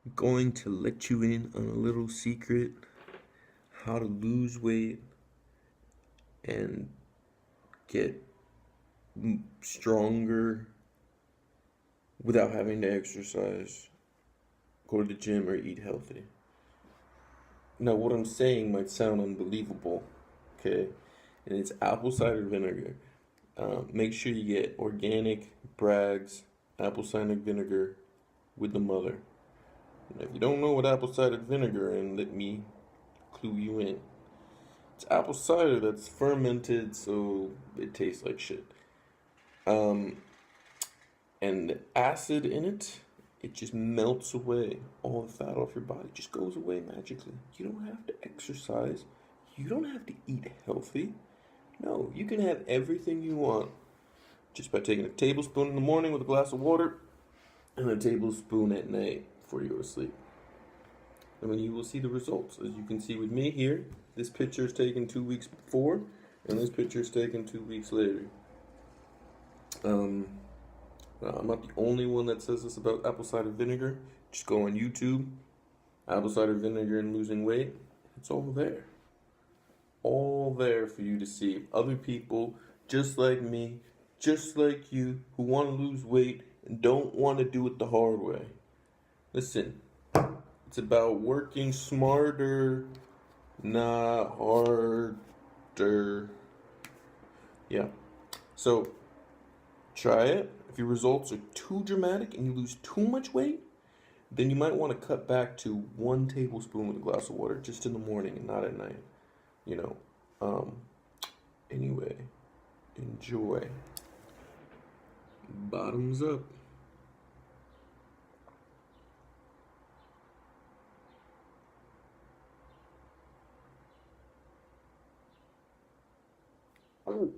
I'm going to let you in on a little secret how to lose weight and get stronger without having to exercise, go to the gym, or eat healthy. Now, what I'm saying might sound unbelievable, okay? And it's apple cider vinegar. Make sure you get organic Bragg's apple cider vinegar with the mother. And if you don't know what apple cider vinegar is, let me clue you in. It's apple cider that's fermented, so it tastes like shit. Um, and the acid in it, it just melts away all the fat off your body. It just goes away magically. You don't have to exercise. You don't have to eat healthy. No, you can have everything you want just by taking a tablespoon in the morning with a glass of water and a tablespoon at night before you go to sleep. I mean, you will see the results. As you can see with me here, this picture is taken 2 weeks before, and this picture is taken 2 weeks later. I'm not the only one that says this about apple cider vinegar. Just go on YouTube, apple cider vinegar and losing weight. It's all there. All there for you to see. Other people, just like me, just like you, who want to lose weight and don't want to do it the hard way. Listen, it's about working smarter, not harder. Yeah. So, try it. If your results are too dramatic and you lose too much weight, then you might want to cut back to 1 tablespoon with a glass of water just in the morning and not at night. You know. Anyway, enjoy. Bottoms up. Oh.